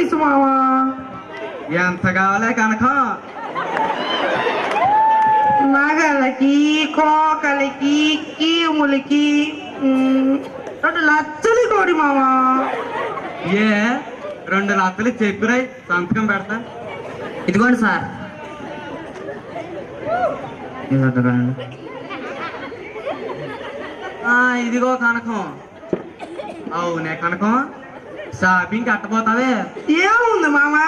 వయసు మావా. ఎంత కావాలే కనకం? నగలకి, కోకలకి, కీములకి 2 లక్షలు కోడి మావా. ఏ 2 లక్షలు చెప్పురాయి, సంతకం పెడతా. ఇదిగోండి సార్. ఇదిగో కనకం. అవునే కనకం, షాపింగ్ కట్టపోతావే? ఏముంది మామా,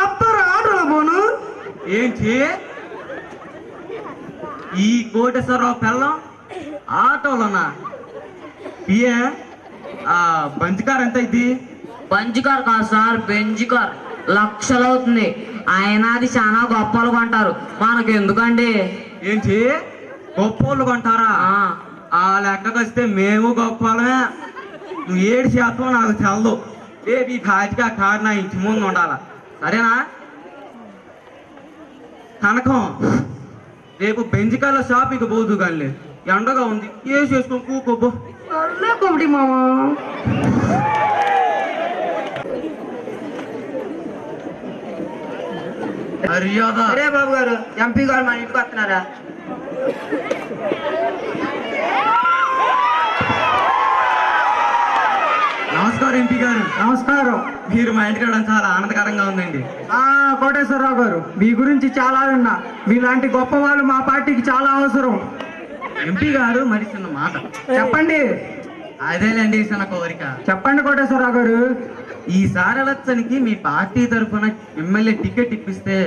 అప్పరు ఆటోలో పోను. ఏంటి ఈ కోటేశ్వరరావు పిల్లం ఆటోలోనా? పిఏ బంచి కార్ ఎంత ఇది? బంచి కార్ కాదు సార్, బెంజ్ కార్. లక్షలు అవుతుంది. ఆయన అది చాలా గొప్పలు కొంటారు, మనకు ఎందుకండి? ఏంటి గొప్పోళ్ళు కొంటారా? ఆ లెక్కకు వస్తే మేము గొప్పలమే. నువ్వు 7% నాకు తెలదు. రేపు ఈ కాటికి ఆ కారు నా ఇంటి ముందు ఉండాల, సరేనా? కనకం, రేపు బెంజికాల షాపింగ్ పోదు కానీ ఎండగా ఉంది, వేసుకొని కూకోబో. కోడి మామా. మర్యాద. అరే బాబు గారు, ఎంపీ గారు మన ఇంటికి వస్తున్నారా? నమస్కారం ఎంపీ గారు. నమస్కారం. మీరు మా ఇంటికి రావడం చాలా ఆనందకరంగా ఉందండి. కోటేశ్వరరావు గారు, మీ గురించి చాలా విన్నా. మీలాంటి గొప్ప వాళ్ళు మా పార్టీకి చాలా అవసరం. ఎంపీ గారు మరి చిన్న మాట చెప్పండి. అదేలేండి చిన్న కోరిక. చెప్పండి కోటేశ్వరరావు గారు. ఈసారి ఎలక్షన్కి మీ పార్టీ తరఫున ఎమ్మెల్యే టికెట్ ఇప్పిస్తే.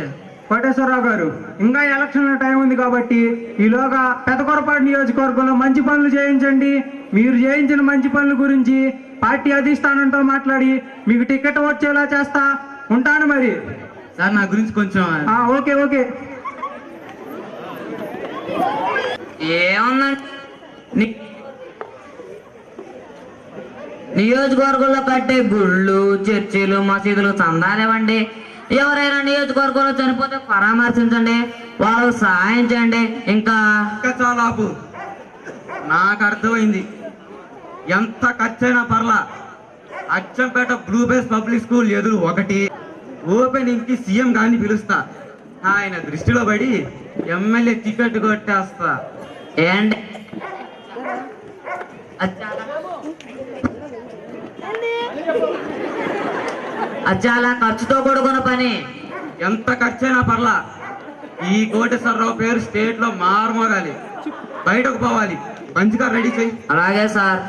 కోటేశ్వరరావు గారు, ఇంకా ఎలక్షన్ టైం ఉంది కాబట్టి ఈలోగా పెదకొరపాటు నియోజకవర్గంలో మంచి పనులు చేయించండి. మీరు చేయించిన మంచి పనుల గురించి పార్టీ అధిష్టానంతో మాట్లాడి మీకు టికెట్ వచ్చేలా చేస్తా. ఉంటాను మరి. సార్ నా గురించి కొంచెం. Okay okay. ఏముందండి, నియోజకవర్గంలో కట్టే గుళ్ళు, చర్చిలు, మసీదులు చందాలేవండి. ఎవరైనా నియోజకవర్గంలో చనిపోతే పరామర్శించండి, వాళ్ళకు సహాయం చేయండి. ఇంకా చాలా ఆపు. నాకు అర్థమైంది. ఎంత ఖర్చైనా పర్లా, Achampet blue base public school ఎదురు ఒకటి ఓపెనింగ్ కి సీఎం గారిని పిలుస్తా. ఆయన దృష్టిలో పడి ఎమ్మెల్యే టికెట్ కొట్టేస్తా. ఏంటి చాలా ఖర్చుతో కూడుకున్న పని. ఎంత ఖర్చైనా పర్లా, ఈ కోటేశ్వరరావు పేరు స్టేట్ లో మారుమోగాలి, బయటకు పోవాలి. మంచిగా రెడీ చేయి. అలాగే సార్.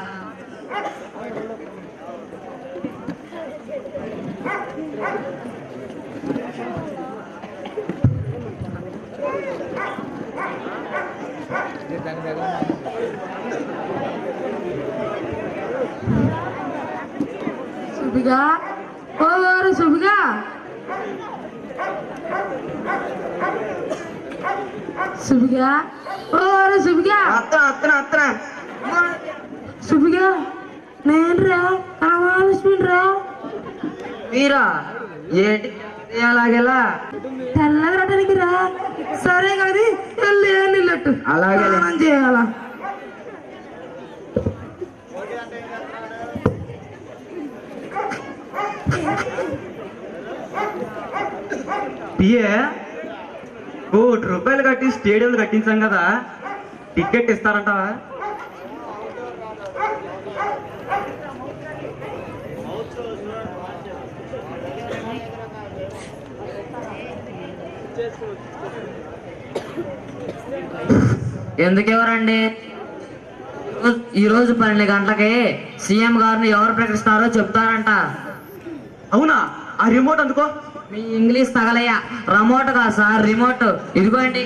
సుబిగా, ఓ వారు సుబిగా. సుబిగా, ఓ వారు సుబిగా. సుబిగా, నేను రా, కావాల్సిన రా. మీరా? ఏంటి అలాగేలా? తెల్లగా రావడానికి రా. సరే కది, వెళ్ళి నీళ్ళట్టు. అలాగే చేయాలా? పిఏ ₹1 కట్టి స్టేడియంలు కట్టించాం కదా, టికెట్ ఇస్తారంటావా? ఎందుకు ఎవరండి? ఈరోజు 12 గంటలకి సీఎం గారిని ఎవరు ప్రకటిస్తారో చెప్తారంట. అవునా? ఆ రిమోట్ అందుకో. మీ ఇంగ్లీష్ తగలయ్యా. రిమోట్ కాదు సార్, రిమోట్. ఇదిగోండి.